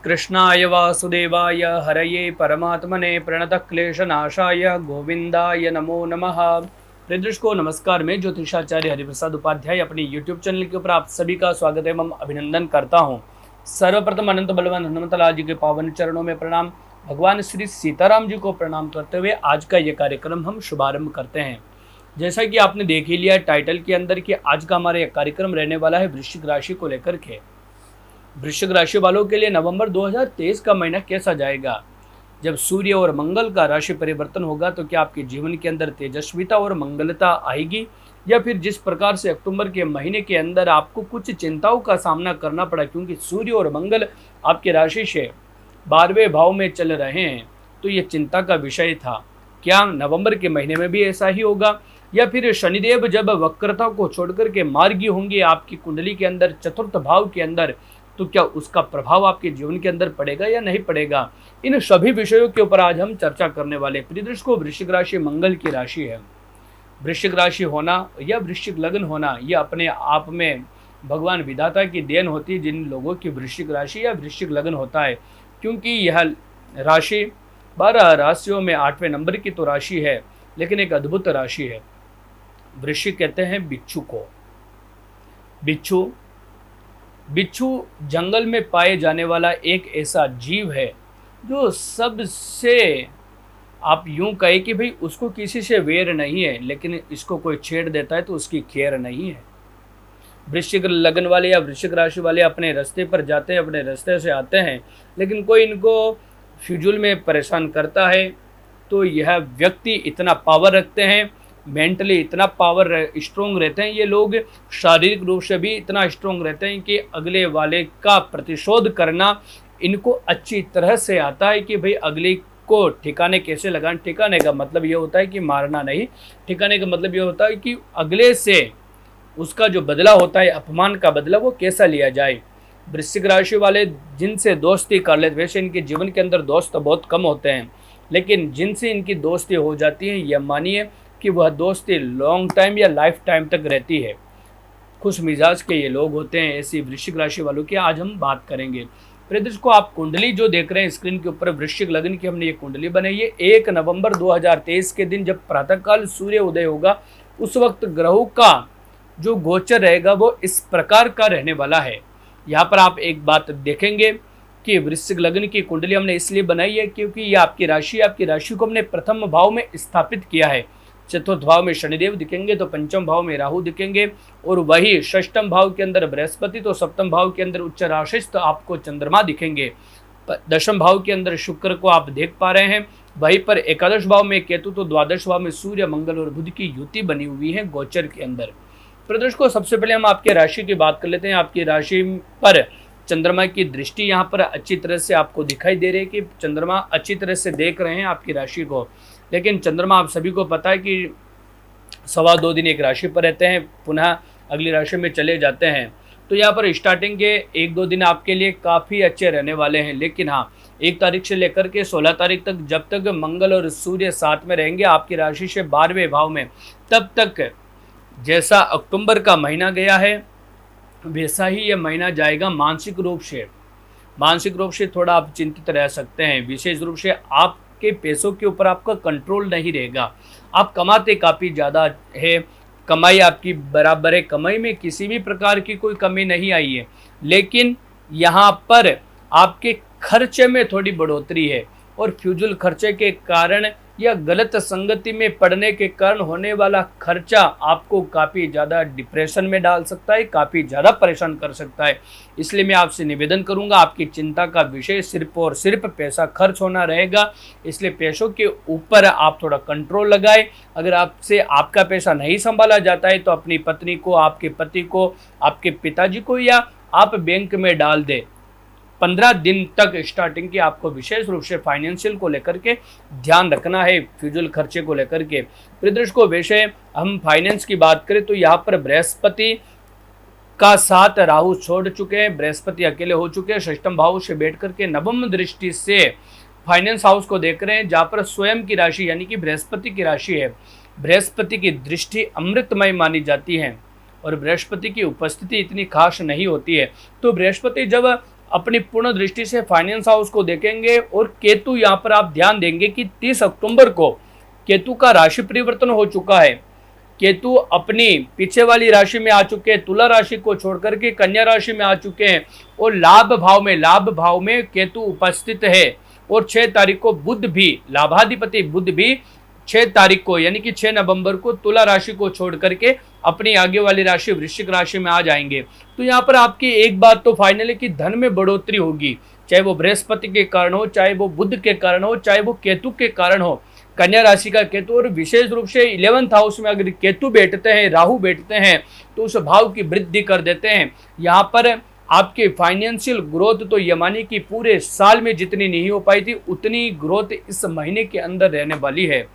कृष्णाय वासुदेवाय हरये परमात्मने प्रणतक्लेशनाशाय गोविंदाय नमो नमः। प्रियदर्शकों को नमस्कार। मैं ज्योतिषाचार्य हरिप्रसाद उपाध्याय अपने YouTube चैनल के ऊपर आप सभी का स्वागत एवं अभिनंदन करता हूं। सर्वप्रथम अनंत बलवान हनुमतलाल जी के पावन चरणों में प्रणाम, भगवान श्री सीताराम जी को प्रणाम करते हुए आज का ये कार्यक्रम हम शुभारंभ करते हैं। जैसा कि आपने देख ही लिया टाइटल के अंदर कि आज का हमारा कार्यक्रम रहने वाला है वृश्चिक राशि को लेकर के। वृश्चिक राशि वालों के लिए नवंबर 2023 का महीना कैसा जाएगा। जब सूर्य और मंगल का राशि परिवर्तन होगा तो क्या आपके जीवन के अंदर तेजस्विता और मंगलता आएगी, या फिर जिस प्रकार से अक्टूबर के महीने के अंदर आपको कुछ चिंताओं का सामना करना पड़ा क्योंकि सूर्य और मंगल आपके राशि से 12वें भाव में चल रहे हैं, तो ये चिंता का विषय था। क्या नवंबर के महीने में भी ऐसा ही होगा, या फिर शनिदेव जब वक्रता को छोड़कर के मार्गी होंगे आपकी कुंडली के अंदर चतुर्थ भाव के अंदर, तो क्या उसका प्रभाव आपके जीवन के अंदर पड़ेगा या नहीं पड़ेगा। इन सभी विषयों के ऊपर आज हम चर्चा करने वाले। प्रिय दर्शकों, वृश्चिक राशि मंगल की राशि है। वृश्चिक राशि होना या वृश्चिक लग्न होना यह अपने आप में भगवान विधाता की देन होती है जिन लोगों की वृश्चिक राशि या वृश्चिक लग्न होता है, क्योंकि यह राशि 12 राशियों में 8वें नंबर की तो राशि है, लेकिन एक अद्भुत राशि है। वृश्चिक कहते हैं बिच्छू को। बिच्छू जंगल में पाए जाने वाला एक ऐसा जीव है जो सबसे, आप यूं कहे कि भाई उसको किसी से वैर नहीं है, लेकिन इसको कोई छेड़ देता है तो उसकी खैर नहीं है। वृश्चिक लग्न वाले या वृश्चिक राशि वाले अपने रास्ते पर जाते हैं, अपने रास्ते से आते हैं, लेकिन कोई इनको फिजूल में परेशान करता है तो यह व्यक्ति इतना पावर रखते हैं, मेंटली इतना पावर स्ट्रोंग रहते हैं ये लोग, शारीरिक रूप से भी इतना स्ट्रोंग रहते हैं कि अगले वाले का प्रतिशोध करना इनको अच्छी तरह से आता है कि भाई अगले को ठिकाने कैसे लगाएं। ठिकाने का मतलब ये होता है कि मारना नहीं, ठिकाने का मतलब ये होता है कि अगले से उसका जो बदला होता है, अपमान का बदला, वो कैसा लिया जाए। वृश्चिक राशि वाले जिनसे दोस्ती कर लेते, वैसे इनके जीवन के अंदर दोस्त बहुत कम होते हैं, लेकिन जिनसे इनकी दोस्ती हो जाती है यह मानिए कि वह दोस्ती लॉन्ग टाइम या लाइफ टाइम तक रहती है। खुश मिजाज के ये लोग होते हैं। ऐसी वृश्चिक राशि वालों की आज हम बात करेंगे। प्रियदर्शकों को आप कुंडली जो देख रहे हैं स्क्रीन के ऊपर, वृश्चिक लग्न की हमने ये कुंडली बनाई है। 1 नवंबर 2023 के दिन जब प्रातःकाल सूर्य उदय होगा उस वक्त ग्रहों का जो गोचर रहेगा वो इस प्रकार का रहने वाला है। यहाँ पर आप एक बात देखेंगे कि वृश्चिक लग्न की कुंडली हमने इसलिए बनाई है क्योंकि ये आपकी राशि को हमने प्रथम भाव में स्थापित किया है। चतुर्थ भाव में शनिदेव दिखेंगे तो पंचम भाव में राहु दिखेंगे, और वही षष्ठम भाव के अंदर बृहस्पति, तो सप्तम भाव के अंदर उच्च राशिस्थ आपको चंद्रमा दिखेंगे। दशम भाव के अंदर शुक्र को आप देख पा रहे हैं, वहीं पर एकादश भाव में केतु, तो द्वादश भाव में सूर्य मंगल और बुध की युति बनी हुई है गोचर के अंदर। प्रदर्शकों सबसे पहले हम आपकी राशि की बात कर लेते हैं। आपकी राशि पर चंद्रमा की दृष्टि यहाँ पर अच्छी तरह से आपको दिखाई दे रही है कि चंद्रमा अच्छी तरह से देख रहे हैं आपकी राशि को, लेकिन चंद्रमा आप सभी को पता है कि 2.25 दिन एक राशि पर रहते हैं, पुनः अगली राशि में चले जाते हैं। तो यहाँ पर स्टार्टिंग के 1-2 दिन आपके लिए काफ़ी अच्छे रहने वाले हैं, लेकिन हाँ 1 तारीख से लेकर के 16 तारीख तक जब तक मंगल और सूर्य साथ में रहेंगे आपकी राशि से 12वें भाव में, तब तक जैसा अक्टूबर का महीना गया है वैसा ही ये महीना जाएगा। मानसिक रूप से थोड़ा आप चिंतित रह सकते हैं। विशेष रूप से आपके पैसों के ऊपर आपका कंट्रोल नहीं रहेगा। आप कमाते काफ़ी ज़्यादा है, कमाई आपकी बराबर है, कमाई में किसी भी प्रकार की कोई कमी नहीं आई है, लेकिन यहाँ पर आपके खर्चे में थोड़ी बढ़ोतरी है, और फ्यूजुल खर्चे के कारण या गलत संगति में पड़ने के कारण होने वाला खर्चा आपको काफ़ी ज़्यादा डिप्रेशन में डाल सकता है, काफ़ी ज़्यादा परेशान कर सकता है। इसलिए मैं आपसे निवेदन करूंगा, आपकी चिंता का विषय सिर्फ और सिर्फ पैसा खर्च होना रहेगा, इसलिए पैसों के ऊपर आप थोड़ा कंट्रोल लगाएं। अगर आपसे आपका पैसा नहीं संभाला जाता है तो अपनी पत्नी को, आपके पति को, आपके पिताजी को, या आप बैंक में डाल दें। 15 दिन तक स्टार्टिंग की आपको विशेष रूप से फाइनेंशियल को लेकर के ध्यान रखना है, फ्यूजुल खर्चे को लेकर के। प्रियदर्शकों वैसे हम फाइनेंस की बात करें तो यहाँ पर बृहस्पति का साथ राहु छोड़ चुके हैं, बृहस्पति अकेले हो चुके हैं, षष्ठम भाव से बैठ करके नवम दृष्टि से फाइनेंस हाउस को देख रहे हैं, जहाँ पर स्वयं की राशि यानी कि बृहस्पति की राशि है। बृहस्पति की दृष्टि अमृतमय मानी जाती है और बृहस्पति की उपस्थिति इतनी खास नहीं होती है। तो बृहस्पति जब अपनी पूर्ण दृष्टि से फाइनेंस हाउस को देखेंगे। और केतु यहाँ पर आप ध्यान देंगे कि 30 अक्टूबर को केतु का राशि परिवर्तन हो चुका है। केतु अपनी पीछे वाली राशि में आ चुके हैं, तुला राशि को छोड़ करके कन्या राशि में आ चुके हैं और लाभ भाव में केतु उपस्थित है। और 6 तारीख को बुध भी, लाभाधिपति बुध भी 6 तारीख को यानी कि 6 नवंबर को तुला राशि को छोड़ करके अपनी आगे वाली राशि वृश्चिक राशि में आ जाएंगे। तो यहाँ पर आपकी एक बात तो फाइनल है कि धन में बढ़ोतरी होगी, चाहे वो बृहस्पति के कारण हो, चाहे वो बुध के कारण हो, चाहे वो केतु के कारण हो। कन्या राशि का केतु, और विशेष रूप से 11th हाउस में अगर केतु बैठते हैं, राहु बैठते हैं तो उस भाव की वृद्धि कर देते हैं। यहाँ पर आपके फाइनेंशियल ग्रोथ तो ये मानिए कि पूरे साल में जितनी नहीं हो पाई थी उतनी ग्रोथ इस महीने के अंदर रहने वाली है,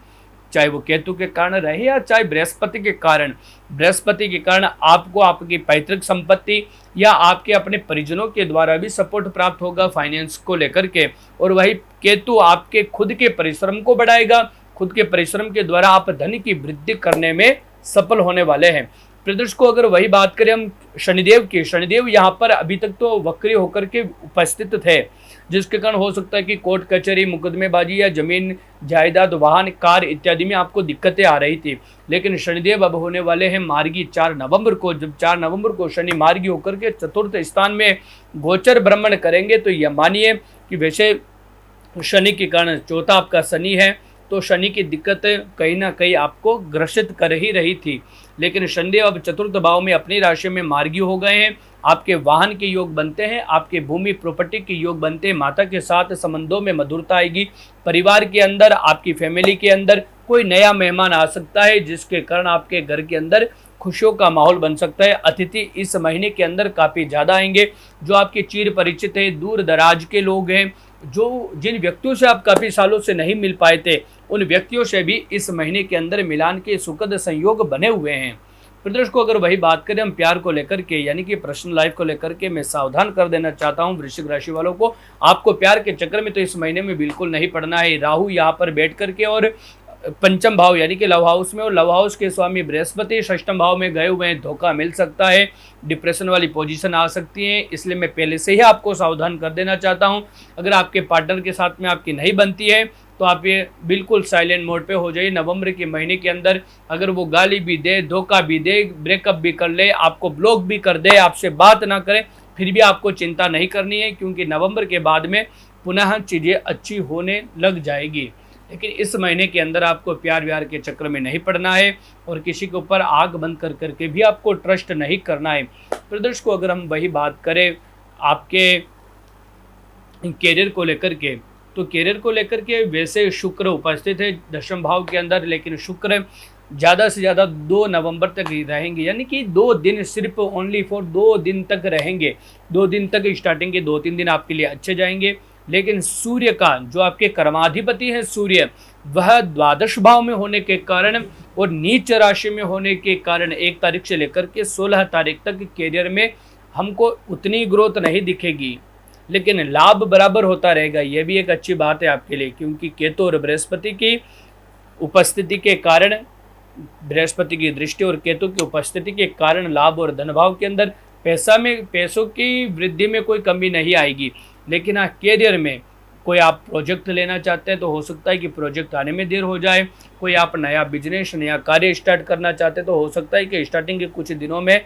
चाहे वो केतु के कारण रहे या चाहे बृहस्पति के कारण। बृहस्पति के कारण आपको आपकी पैतृक संपत्ति या आपके अपने परिजनों के द्वारा भी सपोर्ट प्राप्त होगा फाइनेंस को लेकर के। और वही केतु आपके खुद के परिश्रम को बढ़ाएगा, खुद के परिश्रम के द्वारा आप धन की वृद्धि करने में सफल होने वाले हैं। प्रदर्श को अगर वही बात करें हम शनिदेव की, शनिदेव यहाँ पर अभी तक तो वक्री होकर के उपस्थित थे, जिसके कारण हो सकता है कि कोर्ट कचहरी, मुकदमेबाजी या जमीन जायदाद, वाहन, कार इत्यादि में आपको दिक्कतें आ रही थी। लेकिन शनिदेव अब होने वाले हैं मार्गी 4 नवंबर को। जब 4 नवंबर को शनि मार्गी होकर के चतुर्थ स्थान में गोचर भ्रमण करेंगे तो यह मानिए कि वैसे शनि के कारण, चौथा आपका शनि है तो शनि की दिक्कत कहीं ना कहीं आपको ग्रसित कर ही रही थी। लेकिन शनिदेव अब चतुर्थ भाव में अपनी राशि में मार्गी हो गए हैं। आपके वाहन के योग बनते हैं, आपके भूमि प्रॉपर्टी के योग बनते हैं, माता के साथ संबंधों में मधुरता आएगी, परिवार के अंदर, आपकी फैमिली के अंदर कोई नया मेहमान आ सकता है जिसके कारण आपके घर के अंदर खुशियों का माहौल बन सकता है। अतिथि इस महीने के अंदर काफ़ी ज़्यादा आएंगे, जो आपके चिर परिचित हैं, दूर दराज के लोग हैं, जो जिन व्यक्तियों से आप काफ़ी सालों से नहीं मिल पाए थे उन व्यक्तियों से भी इस महीने के अंदर मिलान के सुखद संयोग बने हुए हैं। प्रदर्श को अगर वही बात करें हम प्यार को लेकर के यानी कि पर्सनल लाइफ को लेकर के, मैं सावधान कर देना चाहता हूं वृश्चिक राशि वालों को, आपको प्यार के चक्कर में तो इस महीने में बिल्कुल नहीं पड़ना है। राहु यहाँ पर बैठ करके और पंचम भाव यानी कि लव हाउस में, और लव हाउस के स्वामी बृहस्पति षष्ठम भाव में गए हुए हैं, धोखा मिल सकता है, डिप्रेशन वाली पोजीशन आ सकती है। इसलिए मैं पहले से ही आपको सावधान कर देना चाहता हूं। अगर आपके पार्टनर के साथ में आपकी नहीं बनती है तो आप ये बिल्कुल साइलेंट मोड पे हो जाइए। नवंबर के महीने के अंदर अगर वो गाली भी दे, धोखा भी दे, ब्रेकअप भी कर ले, आपको ब्लॉक भी कर दे, आपसे बात ना करे, फिर भी आपको चिंता नहीं करनी है, क्योंकि नवंबर के बाद में पुनः चीज़ें अच्छी होने लग जाएगी। लेकिन इस महीने के अंदर आपको प्यार व्यार के चक्कर में नहीं पड़ना है और किसी के ऊपर आग बंद कर करके भी आपको ट्रस्ट नहीं करना है। प्रदर्श को अगर हम वही बात करें आपके कैरियर को लेकर के, तो कैरियर को लेकर के वैसे शुक्र उपस्थित है दशम भाव के अंदर, लेकिन शुक्र ज़्यादा से ज़्यादा 2 नवंबर तक ही रहेंगे, यानी कि 2 दिन, सिर्फ ओनली फॉर 2 दिन तक रहेंगे। 2 दिन तक स्टार्टिंग के 2-3 दिन आपके लिए अच्छे जाएंगे। लेकिन सूर्य का जो आपके कर्माधिपति है सूर्य, वह द्वादश भाव में होने के कारण और नीच राशि में होने के कारण 1 तारीख से लेकर के 16 तारीख तक कैरियर में हमको उतनी ग्रोथ नहीं दिखेगी, लेकिन लाभ बराबर होता रहेगा। यह भी एक अच्छी बात है आपके लिए, क्योंकि केतु और बृहस्पति की उपस्थिति के कारण, बृहस्पति की दृष्टि और केतु की उपस्थिति के कारण लाभ और धन भाव के अंदर पैसों की वृद्धि में कोई कमी नहीं आएगी। लेकिन हाँ, कैरियर में कोई आप प्रोजेक्ट लेना चाहते हैं तो हो सकता है कि प्रोजेक्ट आने में देर हो जाए। कोई आप नया बिजनेस, नया कार्य स्टार्ट करना चाहते हैं तो हो सकता है कि स्टार्टिंग के कुछ दिनों में,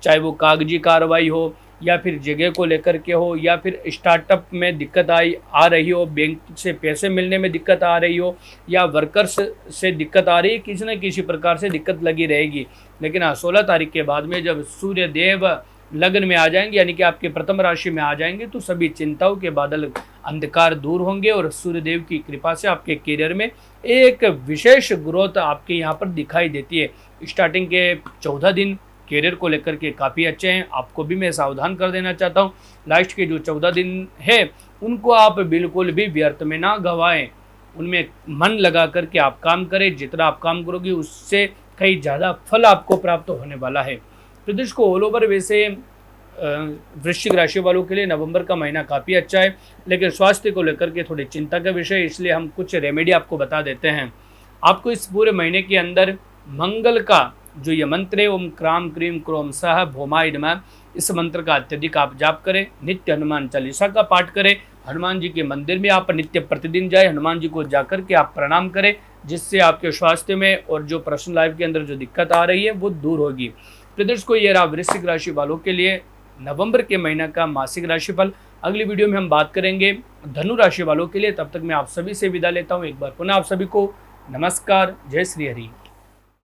चाहे वो कागजी कार्रवाई हो या फिर जगह को लेकर के हो या फिर स्टार्टअप में दिक्कत आ रही हो, बैंक से पैसे मिलने में दिक्कत आ रही हो या वर्कर्स से दिक्कत आ रही है, किसी न किसी प्रकार से दिक्कत लगी रहेगी। लेकिन हाँ, 16 तारीख के बाद में जब सूर्य देव लग्न में आ जाएंगे यानी कि आपके प्रथम राशि में आ जाएंगे तो सभी चिंताओं के बादल, अंधकार दूर होंगे और सूर्यदेव की कृपा से आपके करियर में एक विशेष ग्रोथ आपके यहाँ पर दिखाई देती है। स्टार्टिंग के 14 दिन करियर को लेकर के काफ़ी अच्छे हैं, आपको भी मैं सावधान कर देना चाहता हूँ। लास्ट के जो 14 दिन है उनको आप बिल्कुल भी व्यर्थ में ना गंवाएं, उनमें मन लगा करके आप काम करें। जितना आप काम करोगे उससे कहीं ज़्यादा फल आपको प्राप्त होने वाला है। प्रदेश को ऑल ओवर वैसे वृश्चिक राशि वालों के लिए नवंबर का महीना काफ़ी अच्छा है, लेकिन स्वास्थ्य को लेकर के थोड़ी चिंता का विषय, इसलिए हम कुछ रेमेडी आपको बता देते हैं। आपको इस पूरे महीने के अंदर मंगल का जो ये मंत्र है, ओम क्राम क्रीम क्रोम सह भौमाय नमः, इस मंत्र का अत्यधिक आप जाप करें, नित्य हनुमान चालीसा का पाठ करें, हनुमान जी के मंदिर में आप नित्य प्रतिदिन जाए, हनुमान जी को जाकर के आप प्रणाम करें, जिससे आपके स्वास्थ्य में और जो पर्सनल लाइफ के अंदर जो दिक्कत आ रही है वो दूर होगी। तो दर्शकों, ये रहा वृश्चिक राशि वालों के लिए नवंबर के महीना का मासिक राशिफल। अगली वीडियो में हम बात करेंगे धनु राशि वालों के लिए। तब तक मैं आप सभी से विदा लेता हूँ। एक बार पुनः आप सभी को नमस्कार, जय श्री हरि।